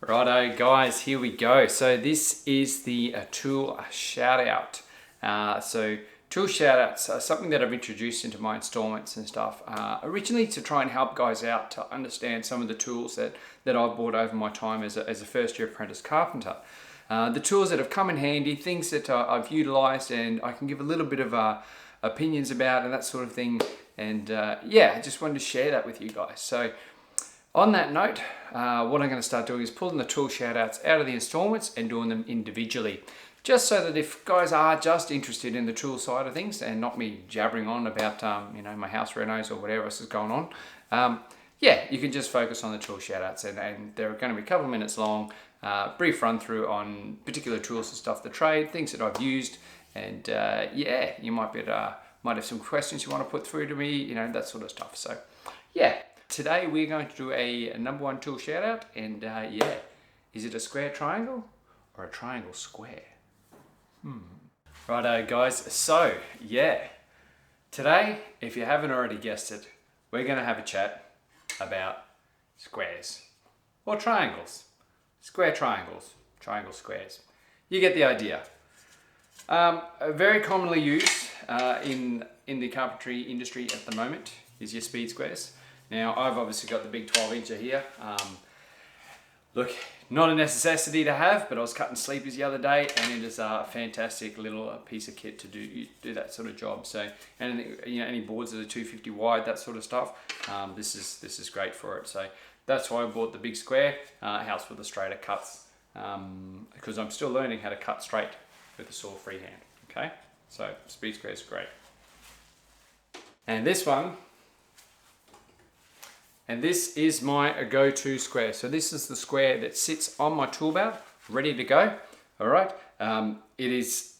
Righto guys, here we go. So this is the tool shout out. Tool shout outs are something that I've introduced into my installments and stuff, originally to try and help guys out to understand some of the tools that I've bought over my time as a first year apprentice carpenter. The tools that have come in handy, things that I've utilized and I can give a little bit of opinions about and that sort of thing. And yeah, I just wanted to share that with you guys. So on that note, what I'm going to start doing is pulling the tool shout outs out of the installments and doing them individually. Just so that if guys are just interested in the tool side of things and not me jabbering on about my house renos or whatever else is going on, yeah, you can just focus on the tool shout outs and they're going to be a couple of minutes long, brief run through on particular tools and stuff, the trade, things that I've used, and yeah, you might have some questions you want to put through to me, that sort of stuff. So yeah. Today we're going to do a number one tool shout out, and yeah, is it a square triangle or a triangle square? Righto guys, so yeah, today, if you haven't already guessed it, we're going to have a chat about squares or triangles. Square triangles, triangle squares. You get the idea. Very commonly used in the carpentry industry at the moment is your speed squares. Now, I've obviously got the big 12-incher here. Look, not a necessity to have, but I was cutting sleepers the other day, and it is a fantastic little piece of kit to do that sort of job. So, and any boards that are 250 wide, that sort of stuff, this is great for it. So that's why I bought the big square. Helps with the straighter cuts, because I'm still learning how to cut straight with the saw freehand. Okay, so speed square is great. And this one. And this is my go-to square. So this is the square that sits on my tool belt, ready to go. All right. It is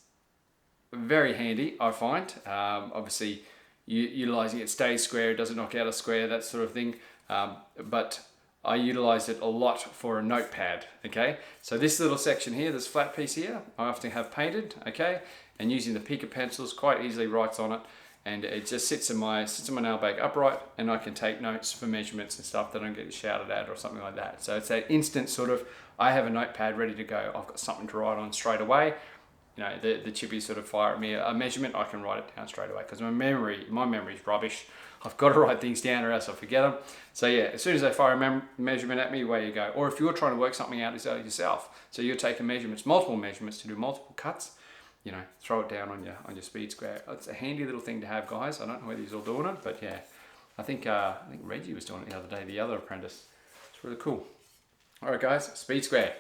very handy, I find. Obviously, utilizing it stays square, it doesn't knock out a square, that sort of thing. But I utilize it a lot for a notepad. Okay. So this little section here, this flat piece here, I often have painted. Okay. And using the Pica pencils, quite easily writes on it. And it just sits in my nail bag upright, and I can take notes for measurements and stuff that I don't get shouted at or something like that. So it's that instant sort of, I have a notepad ready to go. I've got something to write on straight away. The chippies sort of fire at me a measurement, I can write it down straight away because my memory is rubbish. I've got to write things down or else I forget them. So yeah, as soon as they fire a measurement at me, away you go. Or if you're trying to work something out yourself, so you're taking measurements, multiple measurements to do multiple cuts, throw it down on your speed square. It's a handy little thing to have, guys. I don't know whether you're all doing it, but yeah, I think Reggie was doing it the other day, the other apprentice. It's really cool. All right, guys, speed square.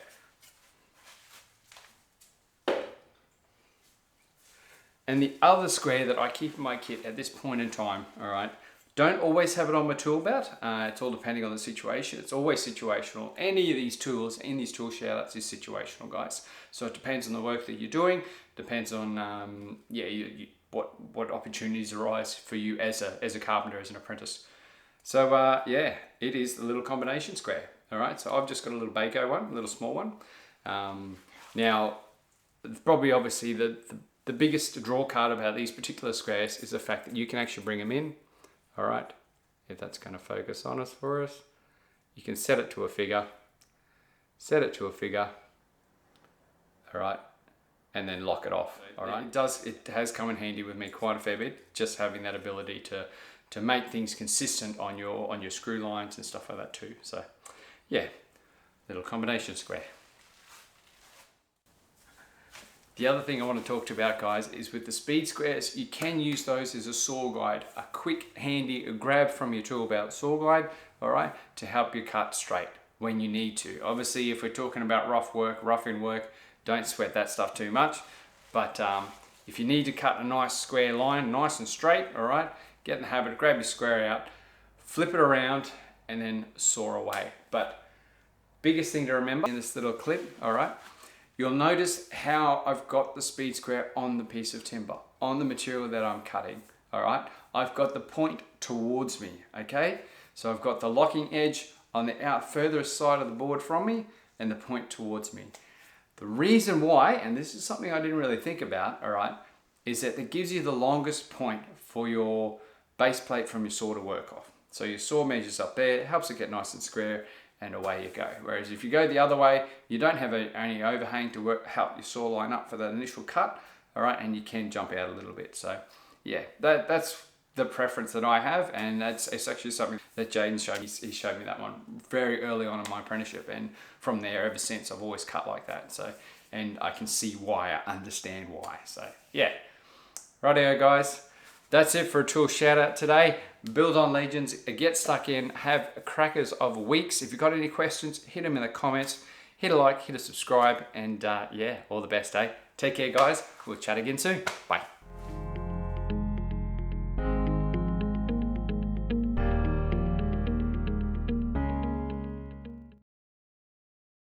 And the other square that I keep in my kit at this point in time, all right, don't always have it on my tool belt. It's all depending on the situation. It's always situational. Any of these tools in these tool shout outs is situational, guys. So it depends on the work that you're doing. Depends on what opportunities arise for you as a carpenter, as an apprentice. So yeah, it is the little combination square. All right. So I've just got a little Baco one, a little small one. Now, probably obviously the biggest draw card about these particular squares is the fact that you can actually bring them in. All right, if that's going to focus on us for us, you can set it to a figure, all right, and then lock it off, all right. It has come in handy with me quite a fair bit, just having that ability to make things consistent on your screw lines and stuff like that too. So yeah, little combination square. The other thing I want to talk to you about, guys, is with the speed squares, you can use those as a saw guide, a quick, handy grab from your tool belt saw guide, all right, to help you cut straight when you need to. Obviously, if we're talking about rough-in work, don't sweat that stuff too much. But if you need to cut a nice square line, nice and straight, all right, get in the habit, grab your square out, flip it around, and then saw away. But biggest thing to remember in this little clip, all right, you'll notice how I've got the speed square on the piece of timber, on the material that I'm cutting, all right? I've got the point towards me, okay? So I've got the locking edge on the furthest side of the board from me and the point towards me. The reason why, and this is something I didn't really think about, all right, is that it gives you the longest point for your base plate from your saw to work off. So your saw measures up there, it helps it get nice and square, and away you go. Whereas if you go the other way, you don't have any overhang to help your saw line up for that initial cut, all right, and you can jump out a little bit. So yeah, that's the preference that I have, and it's actually something that Jaden showed me. He showed me that one very early on in my apprenticeship, and from there ever since I've always cut like that. So, and I can see why, I understand why. So yeah, rightio guys, that's it for a tool shout out today. Build on Legions, get stuck in, have crackers of weeks. If you've got any questions, hit them in the comments, hit a like, hit a subscribe, and yeah, all the best, eh? Take care guys, we'll chat again soon, bye.